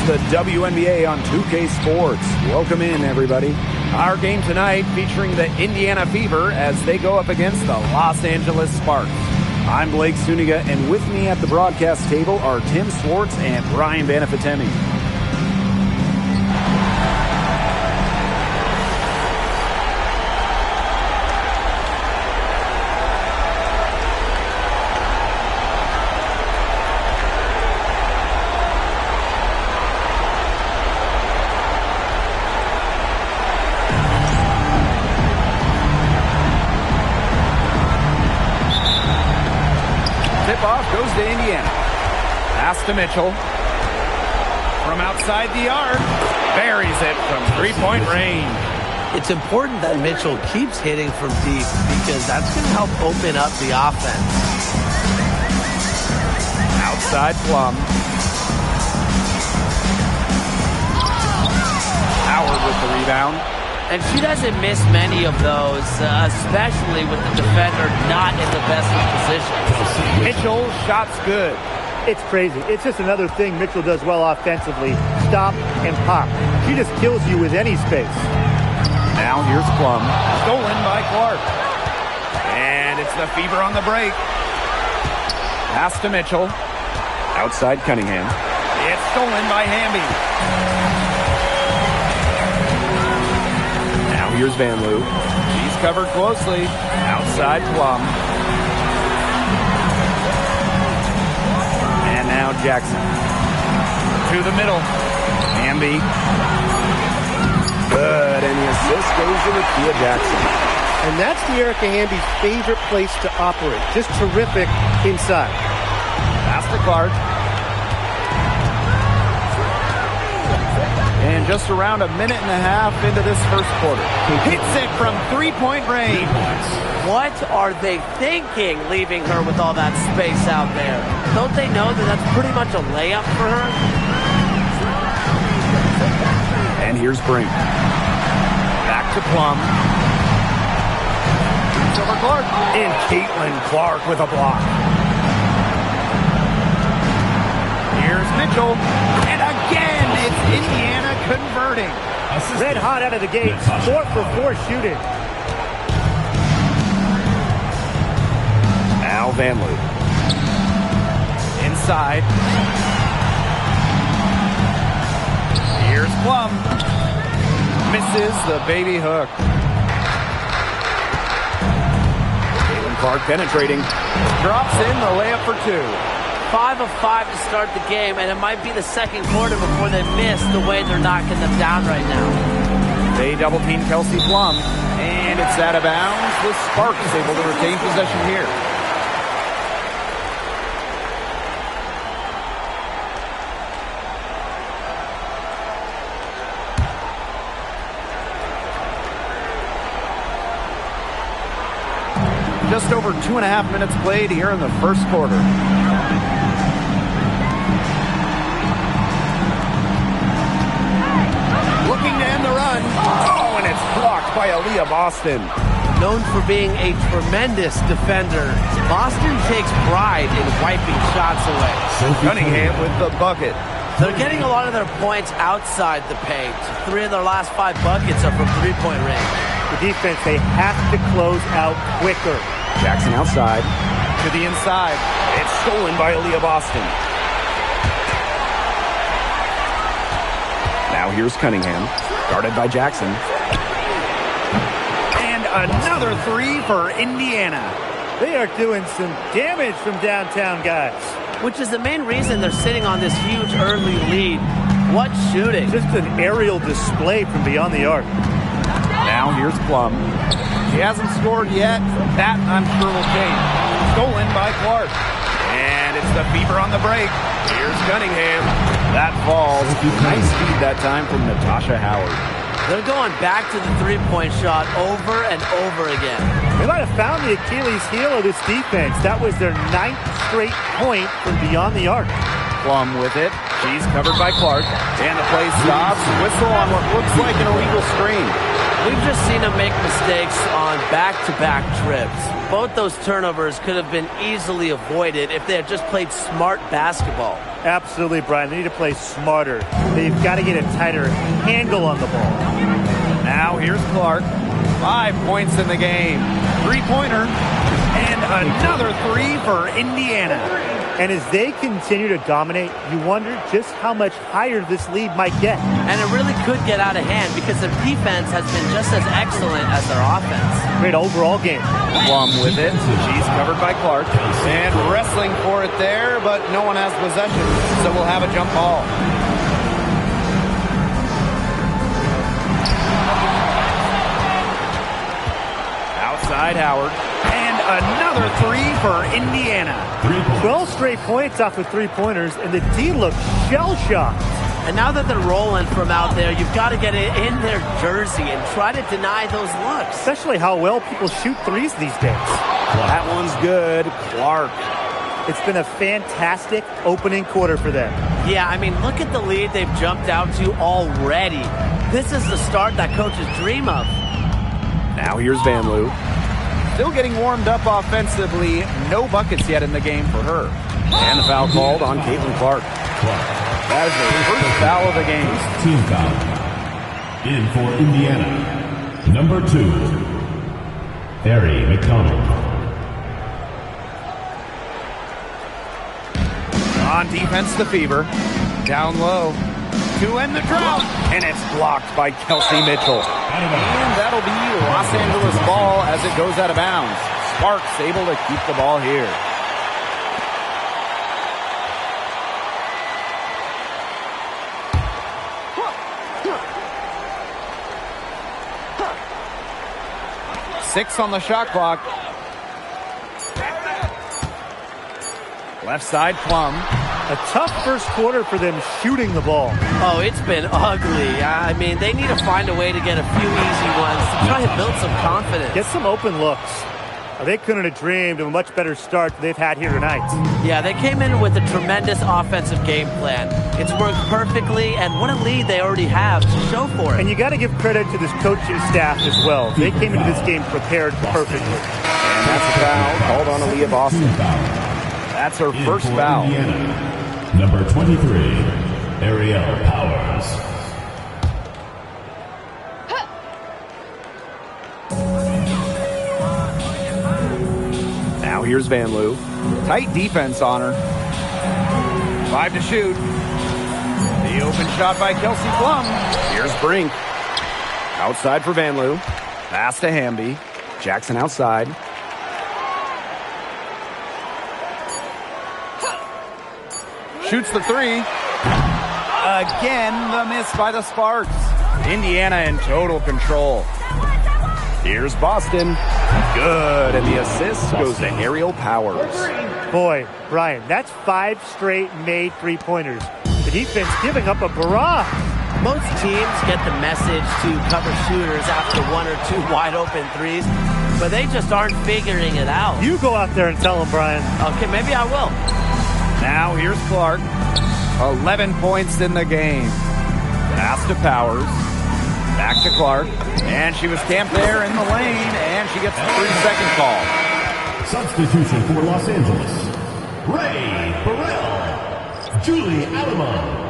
the WNBA on 2K Sports. Welcome in, everybody. Our game tonight featuring the Indiana Fever as they go up against the Los Angeles Sparks. I'm Blake Suniga, and with me at the broadcast table are Tim Swartz and Ryan Banafitemi. Tip-off goes to Indiana. Pass to Mitchell. From outside the arc. Buries it from three-point range. It's important that Mitchell keeps hitting from deep because that's going to help open up the offense. Outside Plum. Howard with the rebound. And she doesn't miss many of those, especially with the defender not in the best of positions. Mitchell, shot's good. It's crazy. It's just another thing Mitchell does well offensively. Stop and pop. She just kills you with any space. Now here's Plum. Stolen by Clark. And it's the Fever on the break. Pass to Mitchell. Outside Cunningham. It's stolen by Hamby. Here's Van Loo. She's covered closely. Outside Plum. And now Jackson. To the middle. Hamby. Good. And the assist goes to Lakia Jackson. And that's the Erica Hamby's favorite place to operate. Just terrific inside. Pass to Clark. And just around a minute and a half into this first quarter. Hits it from three-point range. What are they thinking, leaving her with all that space out there? Don't they know that that's pretty much a layup for her? And here's Brink. Back to Plum. Over Clark. And Caitlin Clark with a block. Here's Mitchell. And again, it's Indiana converting. Red hot out of the gate. 4 for 4 shooting. Al Van Loo. Inside. Here's Plum. Misses the baby hook. Caitlin Clark penetrating. Drops in the layup for 2. 5 of 5 to start the game, and it might be the second quarter before they miss the way they're knocking them down right now. They double team Kelsey Plum, and it's out of bounds. The Sparks able to retain possession here. Just over 2.5 minutes played here in the first quarter. Looking to end the run. Oh, and it's blocked by Aaliyah Boston. Known for being a tremendous defender, Boston takes pride in wiping shots away. Cunningham with the bucket. They're getting a lot of their points outside the paint. 3 of their last 5 buckets are from three-point range. The defense, they have to close out quicker. Jackson outside. To the inside. It's stolen by Aaliyah Boston. Now here's Cunningham. Guarded by Jackson. And another 3 for Indiana. They are doing some damage from downtown, guys. Which is the main reason they're sitting on this huge early lead. What shooting. Just an aerial display from beyond the arc. Now here's Plum. He hasn't scored yet. That, I'm sure, will change. Stolen by Clark. And it's the Fever on the break. Here's Cunningham. That falls. Nice speed that time from Natasha Howard. They're going back to the three-point shot over and over again. They might have found the Achilles heel of this defense. That was their 9th straight point from beyond the arc. Plum with it. She's covered by Clark. And the play stops. Whistle on what looks like an illegal screen. We've just seen them make mistakes on back-to-back trips. Both those turnovers could have been easily avoided if they had just played smart basketball. Absolutely, Brian. They need to play smarter. They've got to get a tighter handle on the ball. Now here's Clark. 5 points in the game. 3-pointer. And another 3 for Indiana. And as they continue to dominate, you wonder just how much higher this lead might get. And it really could get out of hand because their defense has been just as excellent as their offense. Great overall game. Plum with it. She's covered by Clark. And wrestling for it there, but no one has possession. So we'll have a jump ball. Outside Howard. Another 3 for Indiana. 12 straight points off of 3-pointers, and the D looks shell-shocked. And now that they're rolling from out there, you've got to get it in their jersey and try to deny those looks. Especially how well people shoot threes these days. That one's good. Clark. It's been a fantastic opening quarter for them. Yeah, I mean, look at the lead they've jumped out to already. This is the start that coaches dream of. Now here's Van Loo. Still getting warmed up offensively. No buckets yet in the game for her. And the foul called on Caitlin Clark. That is the first foul of the game. Team foul. In for Indiana. Number 2, Harry McDonald. On defense, the Fever. Down low. To end the drought. And it's blocked by Kelsey Mitchell. And that'll be Los Angeles ball as it goes out of bounds. Sparks able to keep the ball here. Six on the shot clock. Left side, Plum. A tough first quarter for them shooting the ball. Oh, it's been ugly. I mean, they need to find a way to get a few easy ones to try and build some confidence. Get some open looks. They couldn't have dreamed of a much better start than they've had here tonight. Yeah, they came in with a tremendous offensive game plan. It's worked perfectly, and what a lead they already have to show for it. And you got to give credit to this coaching staff as well. They came into this game prepared perfectly. And that's a foul called on Aaliyah Boston. That's her first foul. Indiana. Number 23, Ariel Powers. Now here's Van Loo. Tight defense on her. 5 to shoot. The open shot by Kelsey Plum. Here's Brink. Outside for Van Loo. Pass to Hamby. Jackson outside. Shoots the 3. Again, the miss by the Sparks. Indiana in total control. Here's Boston. Good, and the assist goes to Ariel Powers. Boy, Brian, that's 5 straight made 3-pointers. The defense giving up a barrage. Most teams get the message to cover shooters after 1 or 2 wide open threes, but they just aren't figuring it out. You go out there and tell them, Brian. Okay, maybe I will. Now here's Clark. 11 points in the game. Pass to Powers. Back to Clark. And she was camped there in the lane, and she gets a 3-second call. Substitution for Los Angeles. Ray Burrell. Julie Alamo.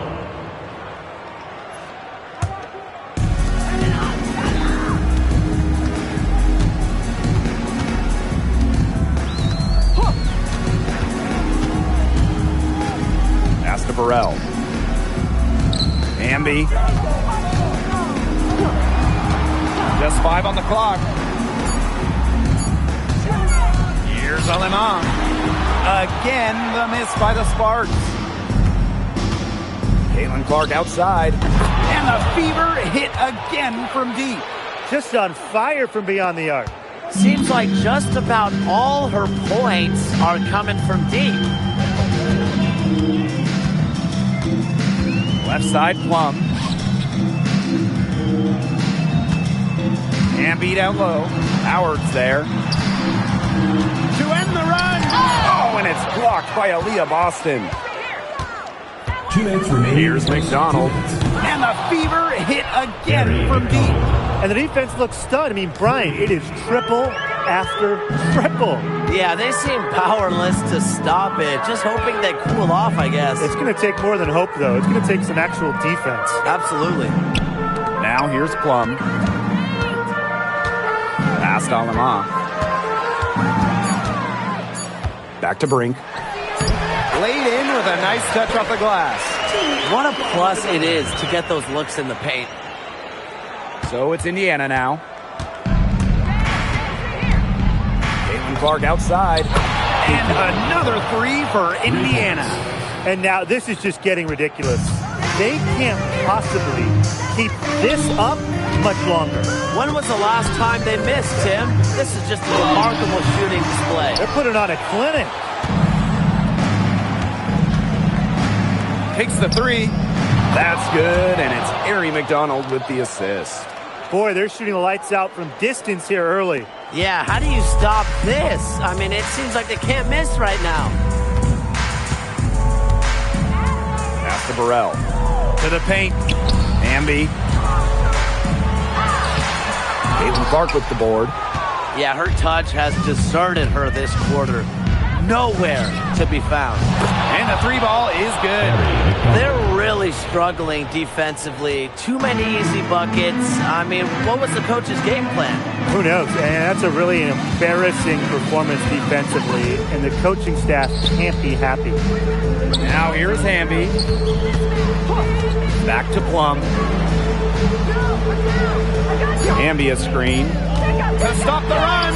Pass to Burrell. Hamby. Just 5 on the clock. Here's Alema. Again, the miss by the Sparks. Caitlin Clark outside. And the Fever hit again from deep. Just on fire from beyond the arc. Seems like just about all her points are coming from deep. Left side, Plum. Hamby down low. Howard's there. To end the run. Oh, and it's blocked by Aaliyah Boston. 2 minutes remaining. Here's McDonald. And the Fever hit again from deep. And the defense looks stunned. I mean, Brian, it is triple after triple. Yeah, they seem powerless to stop it. Just hoping they cool off, I guess. It's going to take more than hope, though. It's going to take some actual defense. Absolutely. Now here's Plum. Past Alama. Back to Brink. Laid in with a nice touch off the glass. What a plus it is to get those looks in the paint. So it's Indiana now. Caitlin Clark outside. And another three for Indiana. And now this is just getting ridiculous. They can't possibly keep this up much longer. When was the last time they missed, Tim? This is just a remarkable shooting display. They're putting on a clinic. Takes the three. That's good, and it's Ari McDonald with the assist. Boy, they're shooting the lights out from distance here early. Yeah, how do you stop this? I mean, it seems like they can't miss right now. Pass to Burrell. To the paint. Amby. Caitlin Clark with the board. Yeah, her touch has deserted her this quarter. Nowhere to be found. And the three ball is good. They're really struggling defensively. Too many easy buckets. I mean, what was the coach's game plan? Who knows? And that's a really embarrassing performance defensively, and the coaching staff can't be happy. Now here's Hamby. Back to Plum. Hamby a screen. To stop the run.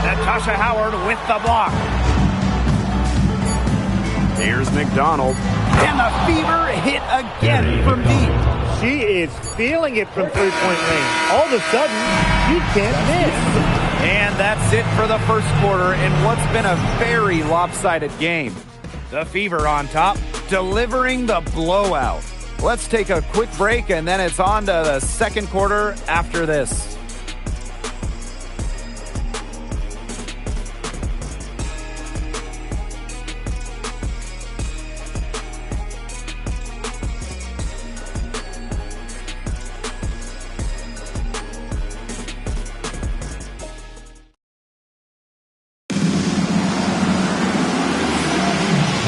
Natasha Howard with the block. Here's McDonald. And the Fever hit again from deep. She is feeling it from three-point range. All of a sudden, she can't miss. And that's it for the first quarter in what's been a very lopsided game. The Fever on top, delivering the blowout. Let's take a quick break, and then it's on to the second quarter after this.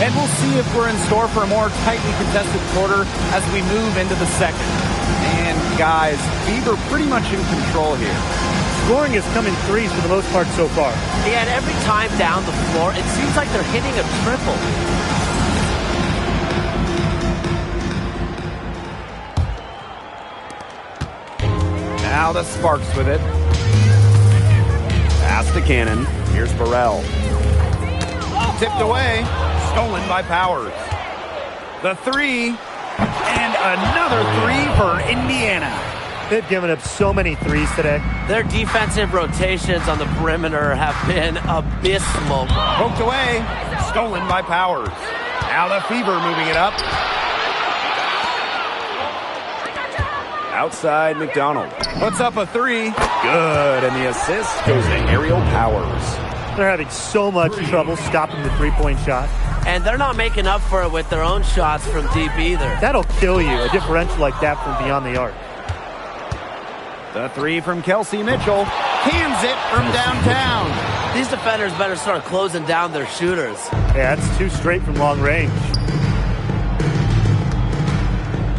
And we'll see if we're in store for a more tightly contested quarter as we move into the second. And guys, Fever pretty much in control here. Scoring is coming threes for the most part so far. Yeah, and every time down the floor, it seems like they're hitting a triple. Now the Sparks with it. Pass to Cannon. Here's Burrell. Tipped away. Stolen by Powers. The three. And another three for Indiana. They've given up so many threes today. Their defensive rotations on the perimeter have been abysmal. Poked away. Stolen by Powers. Now the Fever moving it up. Outside McDonald. Puts up a three. Good. And the assist goes to Aerial Powers. They're having so much trouble stopping the three-point shot. And they're not making up for it with their own shots from deep either. That'll kill you, a differential like that from beyond the arc. The three from Kelsey Mitchell. Cans it from downtown. These defenders better start closing down their shooters. Yeah, that's two straight from long range.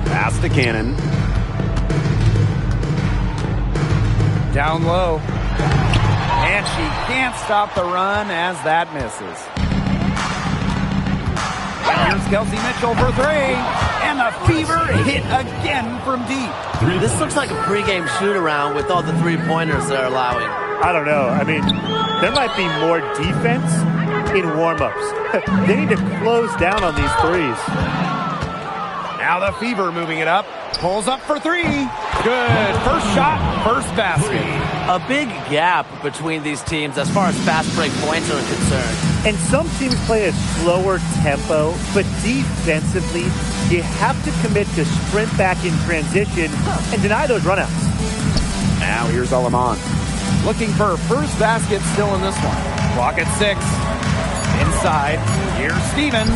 Pass to Cannon. Down low. And she can't stop the run as that misses. And here's Kelsey Mitchell for three. And the Fever hit again from deep. This looks like a pregame shoot-around with all the three-pointers they're allowing. I don't know. I mean, there might be more defense in warm-ups. They need to close down on these threes. Now the Fever moving it up. Pulls up for three. Good. First shot, first basket. A big gap between these teams as far as fast break points are concerned. And some teams play a slower tempo, but defensively, you have to commit to sprint back in transition and deny those runouts. Now here's Alaman. Looking for her first basket still in this one. Clock at 6. Inside. Here's Stevens.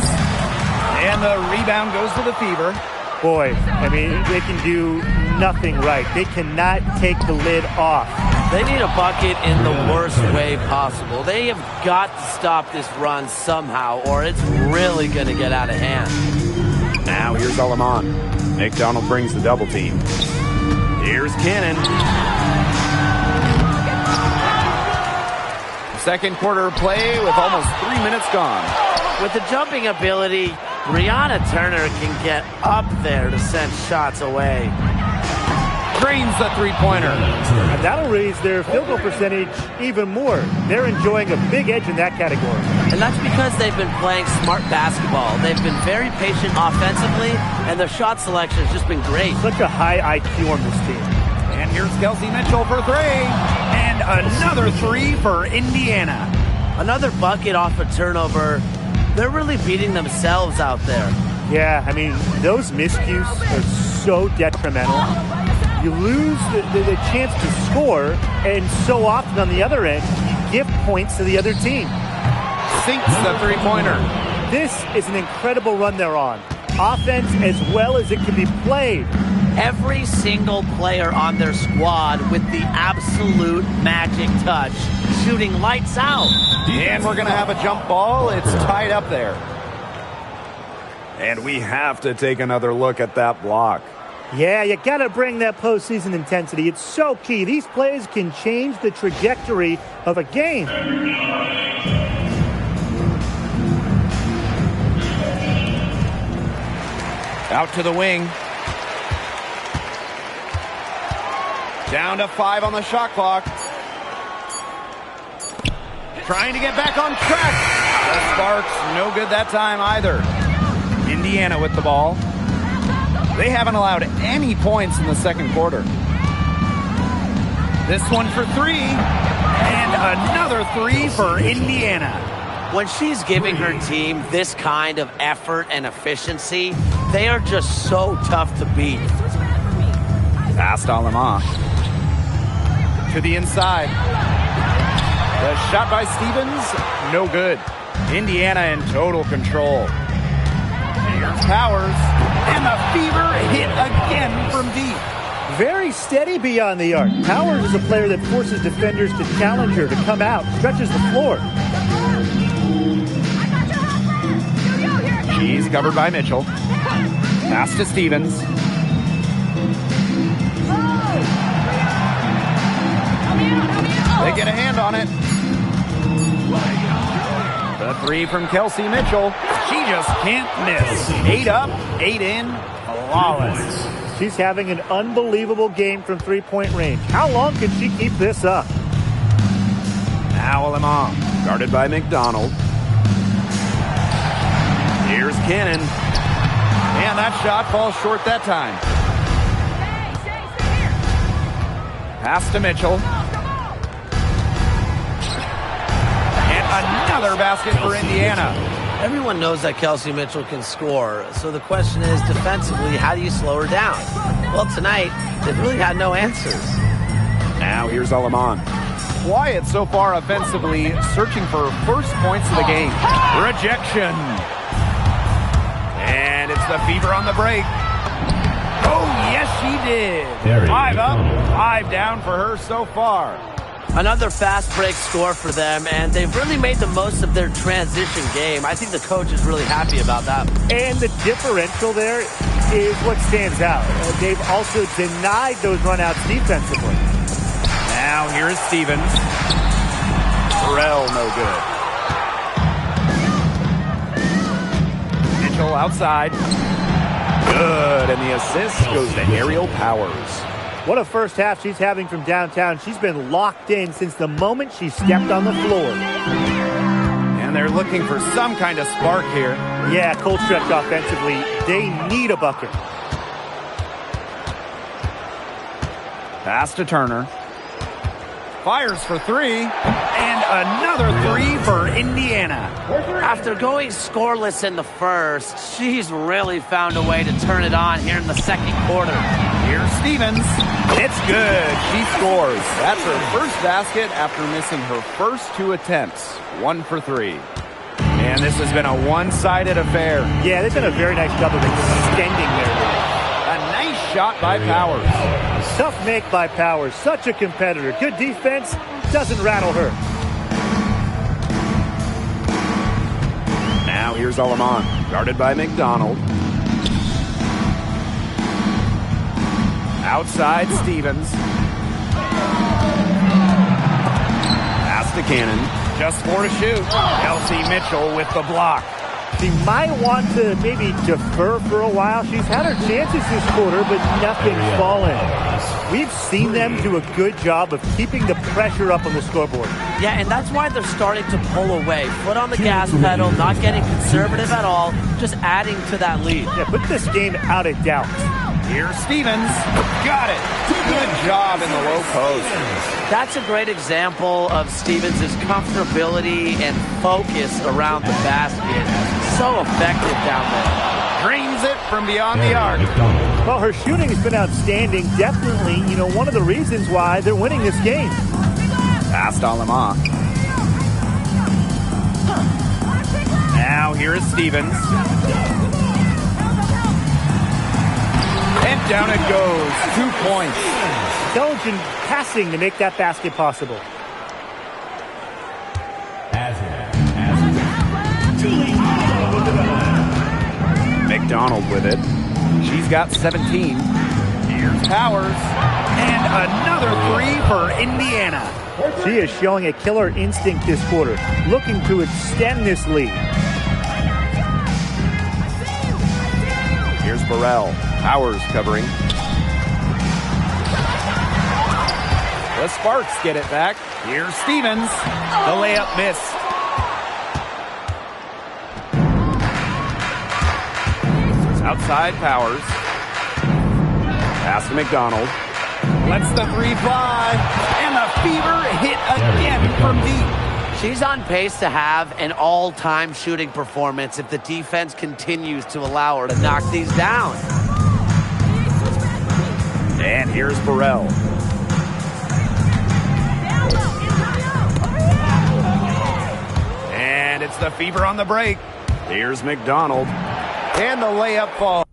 And the rebound goes to the Fever. Boy, I mean, they can do nothing right. They cannot take the lid off. They need a bucket in the worst way possible. They have got to stop this run somehow, or it's really going to get out of hand. Now here's Alaman. McDonald brings the double team. Here's Cannon. Second quarter play with almost 3 minutes gone. With the jumping ability, Brianna Turner can get up there to send shots away. Drains the three-pointer. And that'll raise their field goal percentage even more. They're enjoying a big edge in that category. And that's because they've been playing smart basketball. They've been very patient offensively, and their shot selection has just been great. Such a high IQ on this team. And here's Kelsey Mitchell for three. And another three for Indiana. Another bucket off a turnover. They're really beating themselves out there. Yeah, I mean, those miscues are so detrimental. You lose the chance to score, and so often on the other end, you give points to the other team. Sinks the three-pointer. This is an incredible run they're on. Offense as well as it can be played. Every single player on their squad with the absolute magic touch, shooting lights out. And we're going to have a jump ball. It's tied up there. And we have to take another look at that block. Yeah, you got to bring that postseason intensity. It's so key. These plays can change the trajectory of a game. Out to the wing. Down to 5 on the shot clock. Trying to get back on track. The Sparks, no good that time either. Indiana with the ball. They haven't allowed any points in the second quarter. This one for three. And another three for Indiana. When she's giving her team this kind of effort and efficiency, they are just so tough to beat. Past Alama. To the inside. The shot by Stevens, no good. Indiana in total control. Here's Powers. And the fever hit again from deep. Very steady beyond the arc. Powers is a player that forces defenders to challenge her, to come out, stretches the floor. She's covered by Mitchell. Pass to Stevens. They get a hand on it. The three from Kelsey Mitchell. She just can't miss. 8 up, 8 in. Flawless. She's having an unbelievable game from three-point range. How long can she keep this up? Now Alamon, guarded by McDonald. Here's Cannon. And that shot falls short that time. Pass to Mitchell. Another basket for Indiana. Everyone knows that Kelsey Mitchell can score, so the question is, defensively, how do you slow her down? Well, tonight, they've really had no answers. Now here's Alaman. Quiet so far offensively, searching for first points of the game. Rejection. And it's the Fever on the break. Oh, yes, she did. 5 up, 5 down for her so far. Another fast break score for them, and they've really made the most of their transition game. I think the coach is really happy about that. And the differential there is what stands out. They've also denied those runouts defensively. Now here's Stevens. Burrell, no good. Mitchell outside. Good, and the assist goes to Aerial Powers. What a first half she's having from downtown. She's been locked in since the moment she stepped on the floor. And they're looking for some kind of spark here. Yeah, cold stretch offensively. They need a bucket. Pass to Turner. Fires for three. And another three for Indiana. After going scoreless in the first, she's really found a way to turn it on here in the second quarter. Here's Stevens. It's good. She scores. That's her first basket after missing her first 2 attempts. 1 for 3. And this has been a one-sided affair. Yeah, they've done a very nice job of extending their lead. A nice shot by Powers. Tough make by Powers. Such a competitor. Good defense. Doesn't rattle her. Now here's Alaman, guarded by McDonald. Outside Stevens. Pass to Cannon. Just 4 to shoot. Kelsey Mitchell with the block. She might want to maybe defer for a while. She's had her chances this quarter, but nothing's fallen. We've seen them do a good job of keeping the pressure up on the scoreboard. Yeah, and that's why they're starting to pull away. Foot on the gas pedal, not getting conservative at all, just adding to that lead. Yeah, put this game out of doubt. Here's Stevens. Got it. Good job in the low post. That's a great example of Stevens' comfortability and focus around the basket. So effective down there. Drains it from beyond the arc. Well, her shooting has been outstanding. Definitely, one of the reasons why they're winning this game. Past Alama. Now here is Stevens. And down it goes. 2 points. Intelligent passing to make that basket possible. McDonald with it. She's got 17. Here's Powers. And another 3 for Indiana. She is showing a killer instinct this quarter, looking to extend this lead. Here's Burrell. Powers covering. The Sparks get it back. Here's Stevens. The layup missed. Outside Powers. Pass to McDonald. Lets the 3 fly. And the Fever hit again from deep. She's on pace to have an all-time shooting performance if the defense continues to allow her to knock these down. And here's Burrell. And it's the Fever on the break. Here's McDonald. And the layup falls.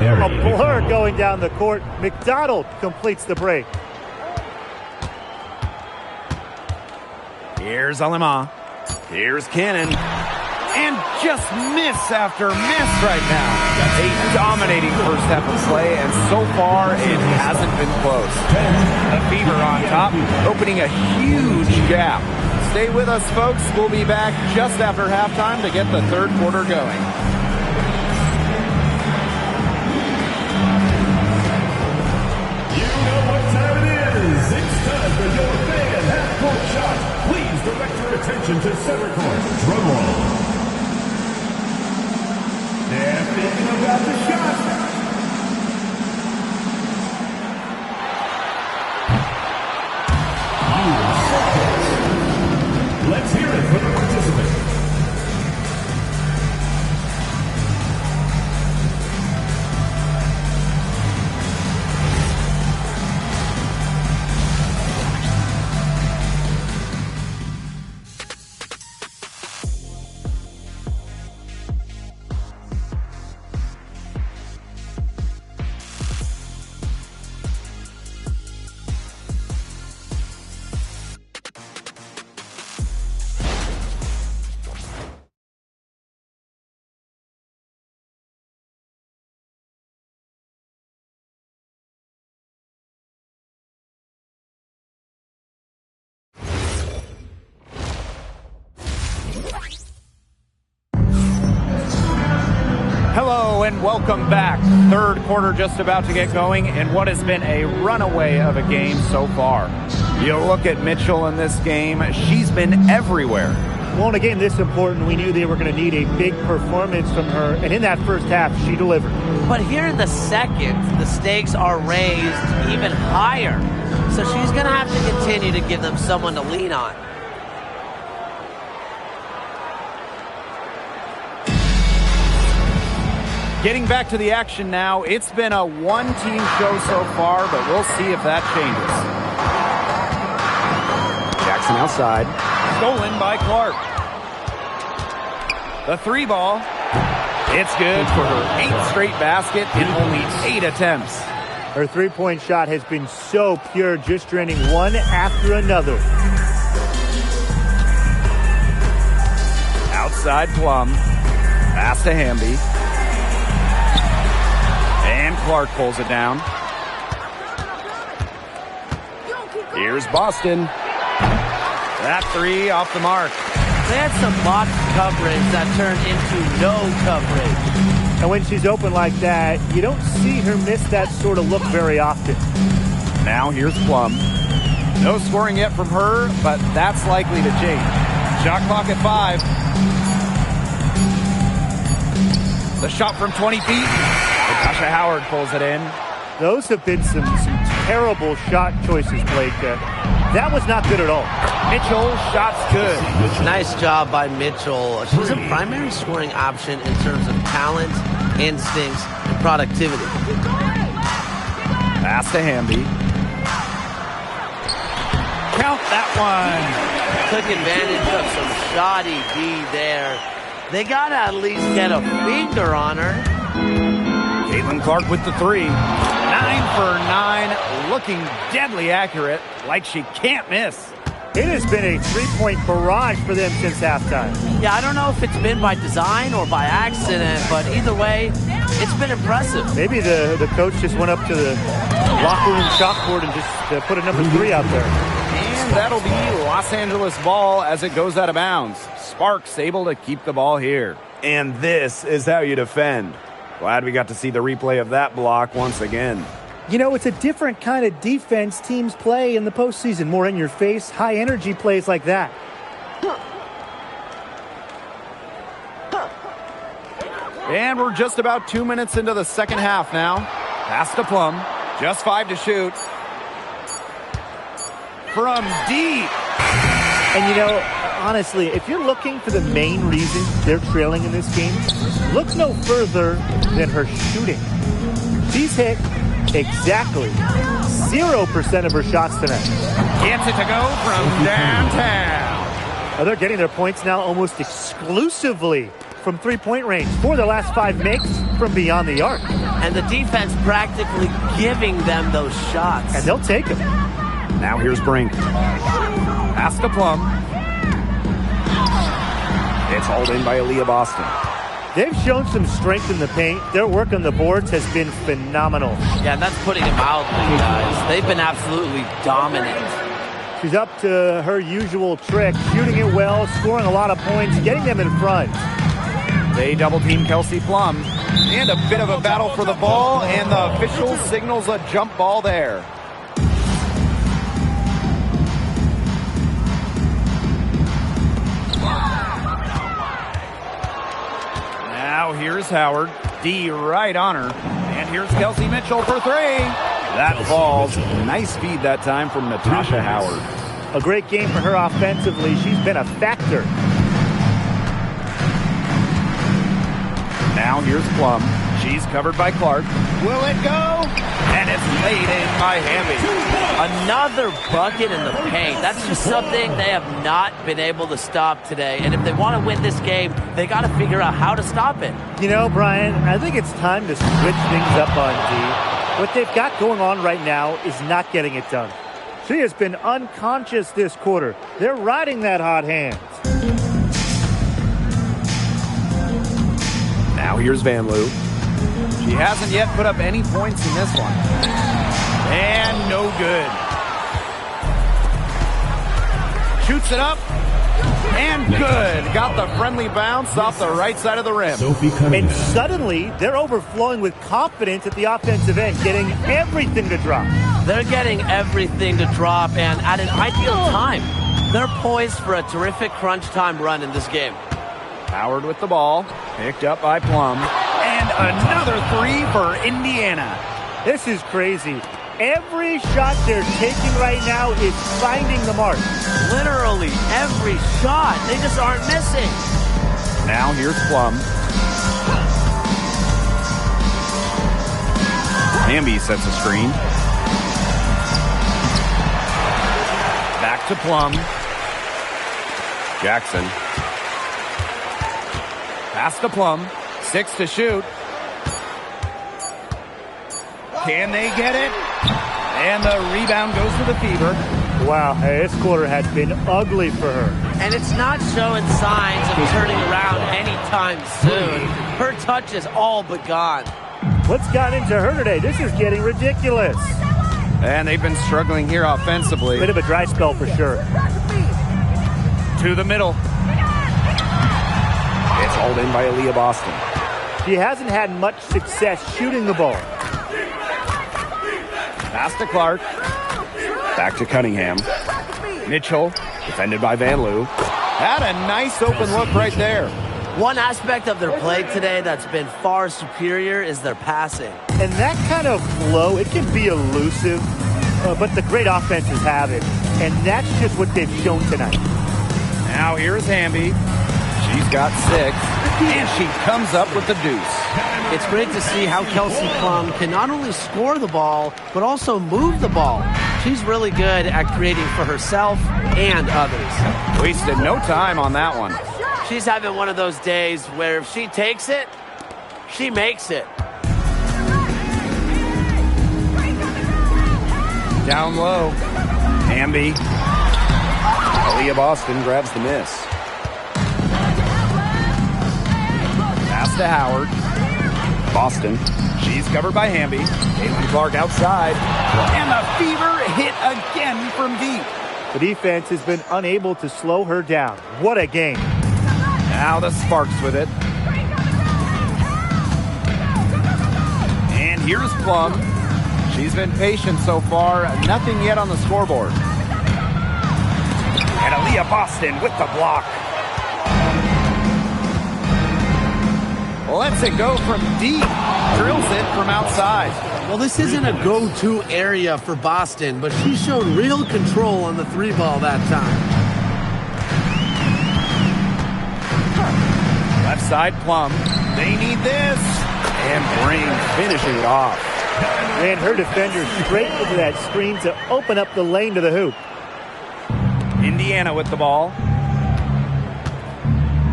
A blur going down the court. McDonald completes the break. Here's Alima. Here's Cannon. And just miss after miss right now. A dominating first half of play, and so far it hasn't been close. The Fever on top, opening a huge gap. Stay with us, folks. We'll be back just after halftime to get the third quarter going. It's time for your fan half-court shot. Please direct your attention to center court. Drum roll. They're thinking about the shot. Let's hear it for the participants. Hello and welcome back. Third quarter just about to get going in what has been a runaway of a game so far. You look at Mitchell in this game, she's been everywhere. Well, in a game this important, we knew they were going to need a big performance from her, and in that first half, she delivered. But here in the second, the stakes are raised even higher. So she's going to have to continue to give them someone to lean on. Getting back to the action now, it's been a one-team show so far, but we'll see if that changes. Jackson outside. Stolen by Clark. The three ball. It's good for her 8th straight basket in only 8 attempts. Her three-point shot has been so pure, just draining one after another. Outside Plum. Pass to Hamby. And Clark pulls it down. Here's Boston. That three off the mark. They had some mock coverage that turned into no coverage. And when she's open like that, you don't see her miss that sort of look very often. Now here's Plum. No scoring yet from her, but that's likely to change. Shot clock at 5. The shot from 20 feet. Natasha Howard pulls it in. Those have been some terrible shot choices, Blake. That was not good at all. Mitchell, shots good. Nice job by Mitchell. She's a primary scoring option in terms of talent, instincts, and productivity. Pass to Hamby. Count that one. Took advantage of some shoddy D there. They got to at least get a finger on her. Caitlin Clark with the 3. 9 for 9, looking deadly accurate, like she can't miss. It has been a three-point barrage for them since halftime. Yeah, I don't know if it's been by design or by accident, but either way, it's been impressive. Maybe the coach just went up to the locker room chalkboard and just put a number 3 out there. And that'll be Los Angeles ball as it goes out of bounds. Sparks able to keep the ball here. And this is how you defend. Glad we got to see the replay of that block once again. You know, it's a different kind of defense teams play in the postseason. More in your face, high energy plays like that. And we're just about 2 minutes into the second half now. Pass to Plum. Just 5 to shoot. From deep. And you know, honestly, if you're looking for the main reason they're trailing in this game, look no further than her shooting. She's hit exactly 0% of her shots tonight. Gets it to go from downtown. Now they're getting their points now almost exclusively from three-point range. 4 of their last 5 makes from beyond the arc. And the defense practically giving them those shots. And they'll take them. Now here's Brink. Pass to Plum. It's hauled in by Aaliyah Boston. They've shown some strength in the paint. Their work on the boards has been phenomenal. Yeah, that's putting it mildly, guys. They've been absolutely dominant. She's up to her usual trick, shooting it well, scoring a lot of points, getting them in front. They double-team Kelsey Plum. And a bit of a battle for the ball, and the official signals a jump ball there. Now here's Howard. D right on her. And here's Kelsey Mitchell for 3. That falls. Nice feed that time from Natasha Howard. A great game for her offensively. She's been a factor. Now here's Plum. She's covered by Clark. Will it go? And it's laid in by Hamby. Another bucket in the paint. That's just something they have not been able to stop today. And if they want to win this game, they got to figure out how to stop it. You know, Brian, I think it's time to switch things up on D. What they've got going on right now is not getting it done. She has been unconscious this quarter. They're riding that hot hand. Now here's Van Loo. She hasn't yet put up any points in this one. And no good. Shoots it up. And good. Got the friendly bounce off the right side of the rim. And suddenly, they're overflowing with confidence at the offensive end, getting everything to drop. They're getting everything to drop, and at an ideal time. They're poised for a terrific crunch time run in this game. Howard with the ball. Picked up by Plum. And another three for Indiana. This is crazy. Every shot they're taking right now is finding the mark. Literally every shot. They just aren't missing. Now here's Plum. Hamby sets a screen. Back to Plum. Jackson. Pass to Plum. 6 to shoot. Can they get it? And the rebound goes to the Fever. Wow, this quarter has been ugly for her. And it's not showing signs of turning around anytime soon. Her touch is all but gone. What's gotten into her today? This is getting ridiculous. And they've been struggling here offensively. Bit of a dry spell for sure. To the middle. It's hauled in by Aaliyah Boston. She hasn't had much success shooting the ball. Pass to Clark. Back to Cunningham. Mitchell, defended by Van Loo. Had a nice open look right there. One aspect of their play today that's been far superior is their passing. And that kind of flow, it can be elusive, but the great offenses have it. And that's just what they've shown tonight. Now here's Hamby. She's got 6, and she comes up with the deuce. It's great to see how Kelsey Plum can not only score the ball, but also move the ball. She's really good at creating for herself and others. Wasted no time on that one. She's having one of those days where if she takes it, she makes it. Down low. Hamby. Aaliyah Boston grabs the miss. Pass to Howard. Boston. She's covered by Hamby. Caitlin Clark outside. And the Fever hit again from deep. The defense has been unable to slow her down. What a game. Now the Sparks with it. And here's Plum. She's been patient so far. Nothing yet on the scoreboard. And Aaliyah Boston with the block. Lets it go from deep. Drills it from outside. Well, this isn't a go-to area for Boston, but she showed real control on the 3-ball that time. Left side Plum. They need this. And Breen finishing it off. Ran her defender straight into that screen to open up the lane to the hoop. Indiana with the ball.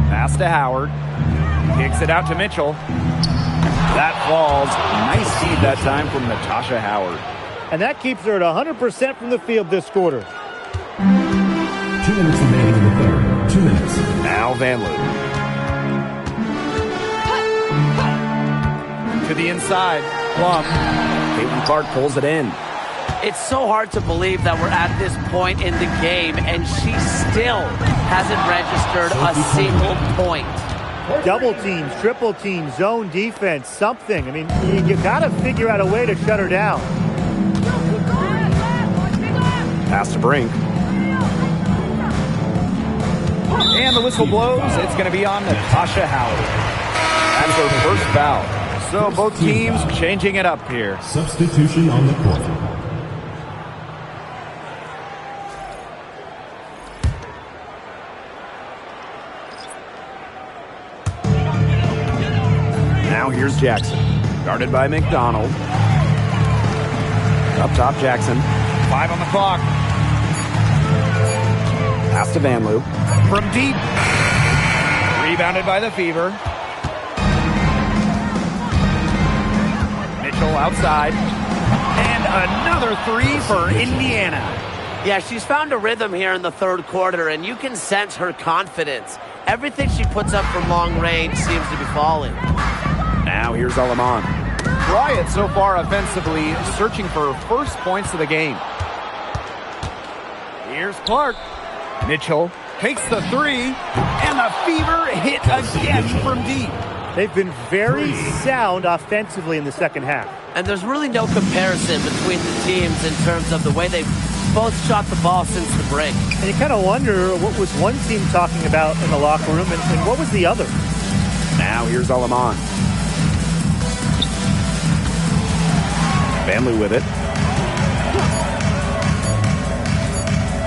Pass to Howard. Kicks it out to Mitchell. That falls. Nice feed that time from Natasha Howard. And that keeps her at 100% from the field this quarter. 2 minutes remaining in the third. 2 minutes. Now Van Loo. To the inside. Plum. Caitlin Clark pulls it in. It's so hard to believe that we're at this point in the game, and she still hasn't registered a single point. Double teams, triple teams, zone defense, something. I mean, you got to figure out a way to shut her down. Pass to Brink. And the whistle blows. It's going to be on Natasha Howard. That's her first foul. So both teams changing it up here. Substitution on the court. Now here's Jackson. Guarded by McDonald. Up top, Jackson. 5 on the clock. Pass to Van Loo. From deep. Rebounded by the Fever. Mitchell outside. And another 3 for Indiana. Yeah, she's found a rhythm here in the third quarter, and you can sense her confidence. Everything she puts up from long range seems to be falling. Now here's Alaman. Bryant so far offensively searching for her first points of the game. Here's Clark. Mitchell takes the three, and the Fever hit again from deep. They've been very sound offensively in the second half. And there's really no comparison between the teams in terms of the way they've both shot the ball since the break. And you kind of wonder what was one team talking about in the locker room and what was the other. Now here's Aleman. Family with it.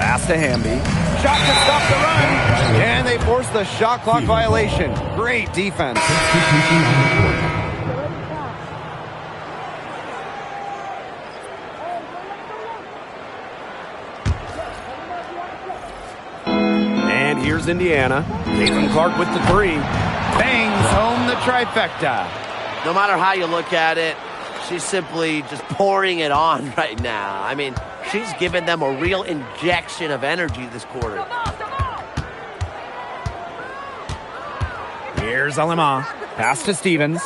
Pass to Hamby. Shot to stop the run. And they force the shot clock violation. Great defense. And here's Indiana. Caitlin Clark with the three. Bangs home the trifecta. No matter how you look at it, she's simply just pouring it on right now. I mean, she's given them a real injection of energy this quarter. Here's Alema. Pass to Stevens.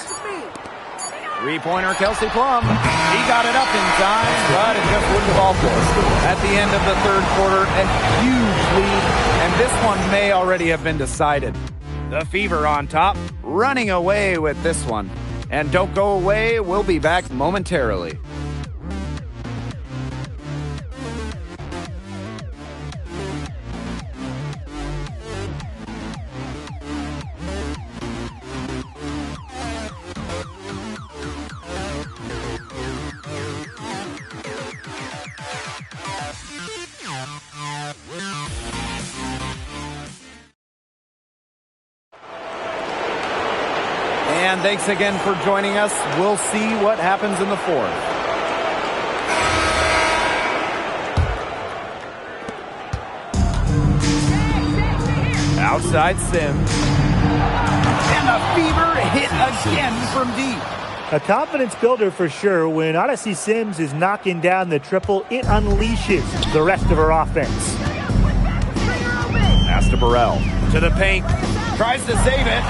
Three-pointer, Kelsey Plum. He got it up in time, but it just wouldn't fall for us. At the end of the third quarter, a huge lead, and this one may already have been decided. The Fever on top, running away with this one. And don't go away, we'll be back momentarily. And thanks again for joining us. We'll see what happens in the fourth. Outside Sims. And the Fever hit again from deep. A confidence builder for sure. When Odyssey Sims is knocking down the triple, it unleashes the rest of her offense. Pass to Burrell. To the paint. Tries to save it.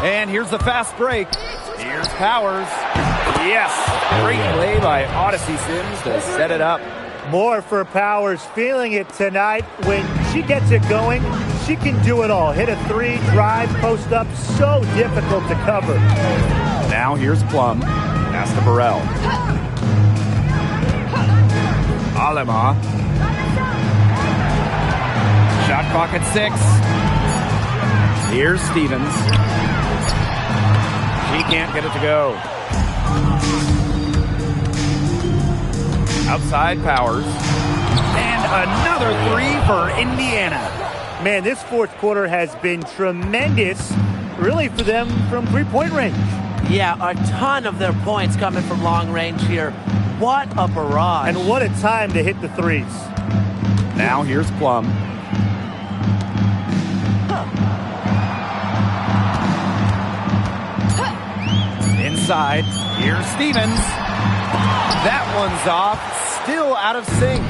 And here's the fast break. Here's Powers. Yes. Great play by Odyssey Sims to set it up. More for Powers, feeling it tonight. When she gets it going, she can do it all. Hit a three, drive, post up. So difficult to cover. Now here's Plum. Pass to Burrell. Alema. Shot clock at 6. Here's Stevens. She can't get it to go. Outside Powers. And another three for Indiana. Man, this fourth quarter has been tremendous, really, for them from three-point range. Yeah, a ton of their points coming from long range here. What a barrage. And what a time to hit the threes. Now here's Plum. Inside, here's Stevens. That one's off, still out of sync.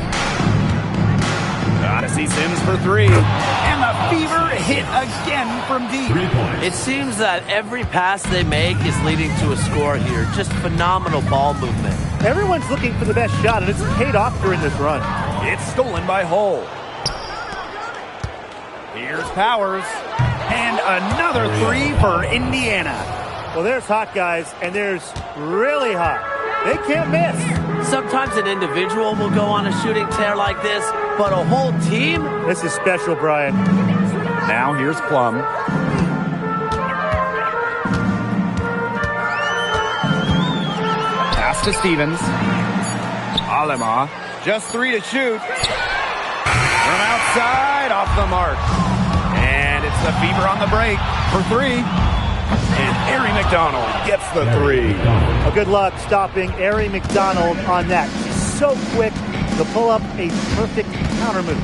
Odyssey Sims for three. And the Fever hit again from deep. 3 points. It seems that every pass they make is leading to a score here. Just phenomenal ball movement. Everyone's looking for the best shot, and it's paid off during this run. It's stolen by Hull. Here's Powers. And another three for Indiana. Well, there's hot guys, and there's really hot. They can't miss. Sometimes an individual will go on a shooting tear like this, but a whole team? This is special, Brian. Now here's Plum. Pass to Stevens. Alema. Just 3 to shoot. From outside, off the mark. And it's the Fever on the break for 3. And Ari McDonald gets the 3. A good luck stopping Ari McDonald on that. She's so quick to pull up a perfect counter move.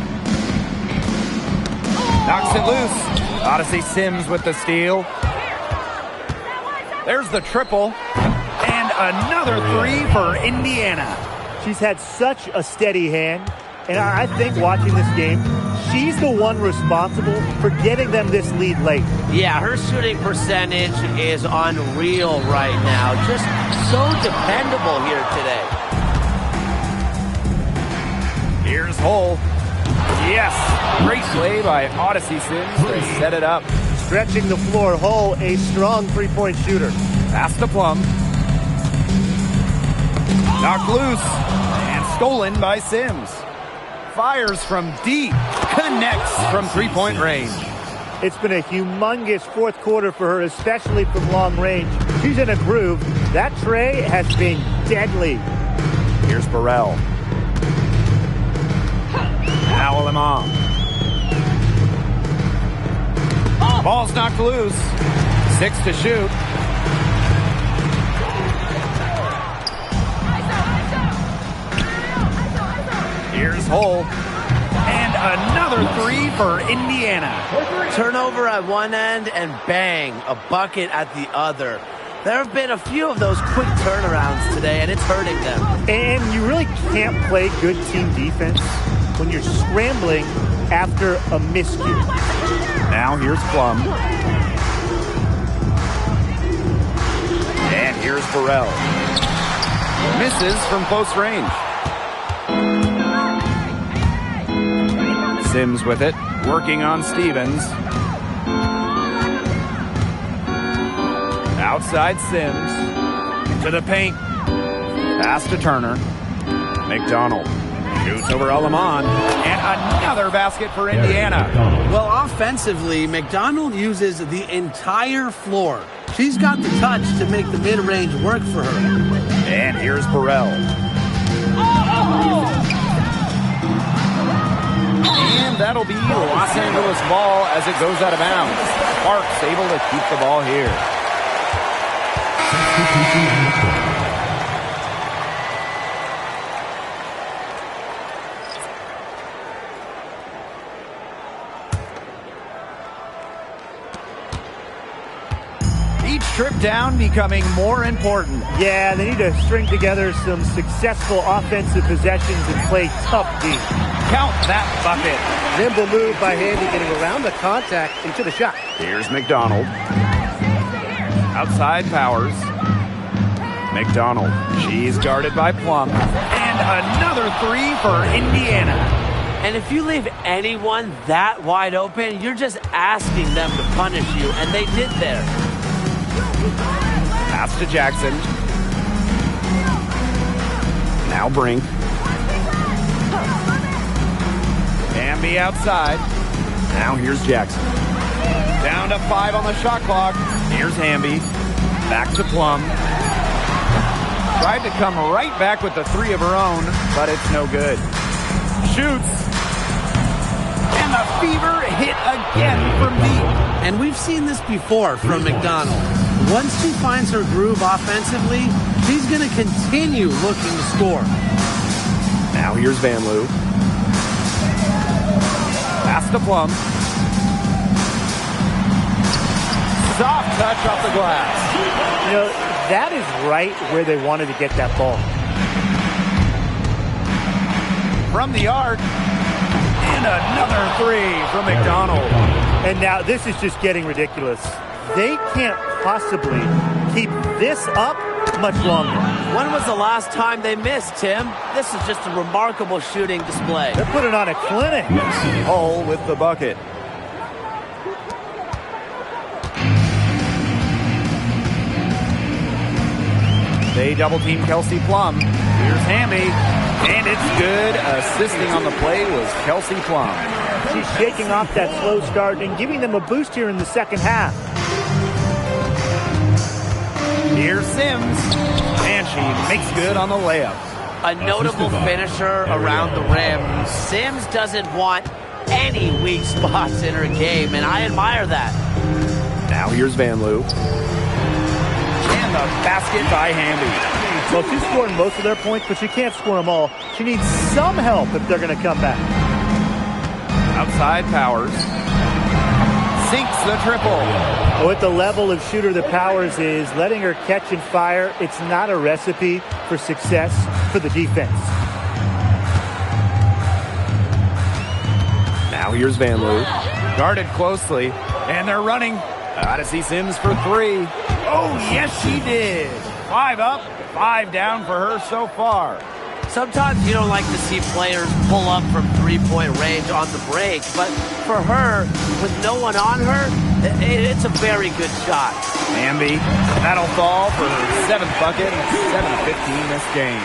Knocks it loose. Odyssey Sims with the steal. There's the triple. And another 3 for Indiana. She's had such a steady hand. And I think watching this game, she's the one responsible for getting them this lead late. Yeah, her shooting percentage is unreal right now. Just so dependable here today. Here's Hull. Yes, great play by Odyssey Sims to set it up. Stretching the floor whole, a strong three-point shooter. Pass to Plum. Knocked loose and stolen by Sims. Fires from deep, connects from three-point range. It's been a humongous fourth quarter for her, especially from long range. She's in a groove. That tray has been deadly. Here's Burrell. Now Limon. Ball's knocked loose. 6 to shoot. Here's Hull. And another three for Indiana. Turnover at one end and bang, a bucket at the other. There have been a few of those quick turnarounds today, and it's hurting them. And you really can't play good team defense when you're scrambling after a miscue. Now here's Plum. And here's Burrell. Misses from close range. Sims with it, working on Stevens. Outside Sims. To the paint. Pass to Turner. McDonald. Shoots over Alamon. And another basket for Indiana. Well, offensively, McDonald uses the entire floor. She's got the touch to make the mid-range work for her. And here's Burrell. And that'll be Los Angeles ball as it goes out of bounds. Sparks able to keep the ball here. Each trip down becoming more important. Yeah, they need to string together some successful offensive possessions and play tough deep. Count that bucket. Nimble move by Handy, getting around the contact into the shot. Here's McDonald. Outside Powers. McDonald. She's guarded by Plum. And another three for Indiana. And if you leave anyone that wide open, you're just asking them to punish you, and they did there. Pass to Jackson. Now Brink. Hamby outside. Now here's Jackson. Down to 5 on the shot clock. Here's Hamby. Back to Plum. Tried to come right back with the three of her own, but it's no good. Shoots. And the fever hit again from deep. And we've seen this before from McDonald. Once she finds her groove offensively, she's going to continue looking to score. Now here's Van Loo. Pass to Plum. Soft touch off the glass. You know, that is right where they wanted to get that ball. From the arc. And another three from McDonald. And now this is just getting ridiculous. They can't possibly keep this up much longer. When was the last time they missed, Tim? This is just a remarkable shooting display. They're putting on a clinic. Hull with the bucket. They double team Kelsey Plum. Here's Hamby. And it's good. Assisting on the play was Kelsey Plum. She's shaking off that slow start and giving them a boost here in the second half. Here's Sims. And she makes good on the layup. A notable finisher around the rim. Sims doesn't want any weak spots in her game, and I admire that. Now here's Van Loo. And the basket by Hamby. Well, she's scoring most of their points, but she can't score them all. She needs some help if they're going to come back. Outside Powers. Sinks the triple. With the level of shooter that Powers is, letting her catch and fire, it's not a recipe for success for the defense. Now here's Van Loo. Guarded closely, and they're running. Odyssey Sims for three. Oh, yes, she did. 5 up, 5 down for her so far. Sometimes you don't like to see players pull up from three-point range on the break. But for her, with no one on her, it's a very good shot. Hamby, that'll fall for her 7th bucket, 7-15 this game.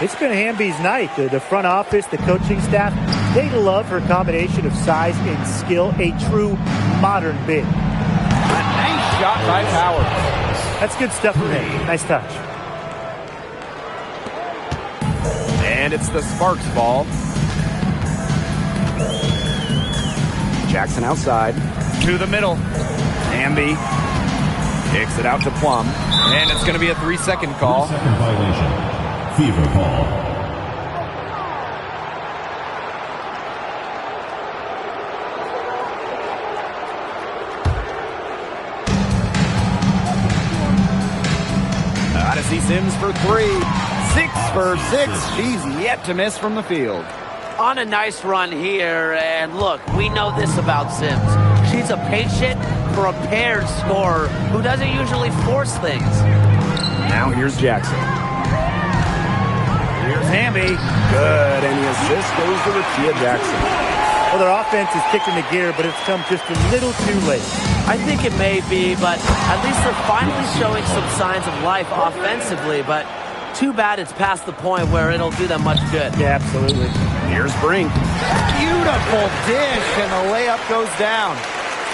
It's been Hamby's night. The front office, the coaching staff, they love her combination of size and skill, a true modern big. A nice shot by Powers. That's good stuff from him. Nice touch. And it's the Sparks ball. Jackson outside to the middle. Hamby kicks it out to Plum. And it's going to be a 3-second call. 3-second violation. Fever ball. Odyssey Sims for 3. 6 for 6. She's yet to miss from the field. On a nice run here, and look, we know this about Sims. She's a patient, prepared scorer who doesn't usually force things. Now here's Jackson. Here's Hamby. Good, and the assist goes to Rakia Jackson. Well, their offense is kicked into gear, but it's come just a little too late. I think it may be, but at least they're finally showing some signs of life offensively, but too bad it's past the point where it'll do them much good. Yeah, absolutely. Here's Brink. Beautiful dish, and the layup goes down.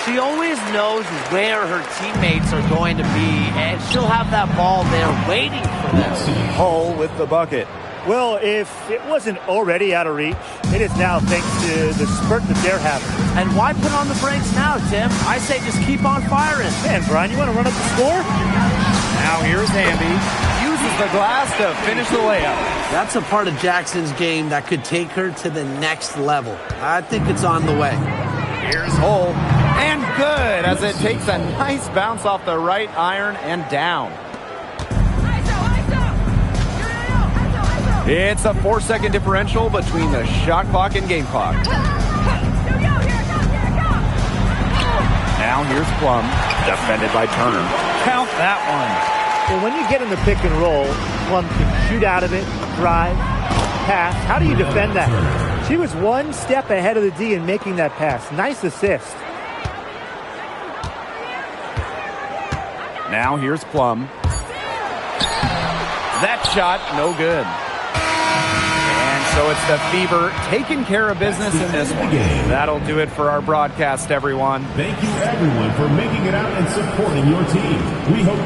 She always knows where her teammates are going to be, and she'll have that ball there waiting for them. Hull with the bucket. Well, if it wasn't already out of reach, it is now thanks to the spurt that they're having. And why put on the brakes now, Tim? I say just keep on firing. Man, Brian, you want to run up the score? Now here's Hamby. Uses the glass to finish the layup. That's a part of Jackson's game that could take her to the next level. I think it's on the way. Here's Hull. And good, as it takes a nice bounce off the right iron and down. It's a 4-second differential between the shot clock and game clock. Now here's Plum, defended by Turner. Count that one. Well, when you get in the pick and roll, Plum can shoot out of it, drive, pass. How do you defend that? She was one step ahead of the D in making that pass. Nice assist. Now here's Plum. That shot, no good. And so it's the Fever taking care of business in this one. That'll do it for our broadcast, everyone. Thank you, everyone, for making it out and supporting your team. We hope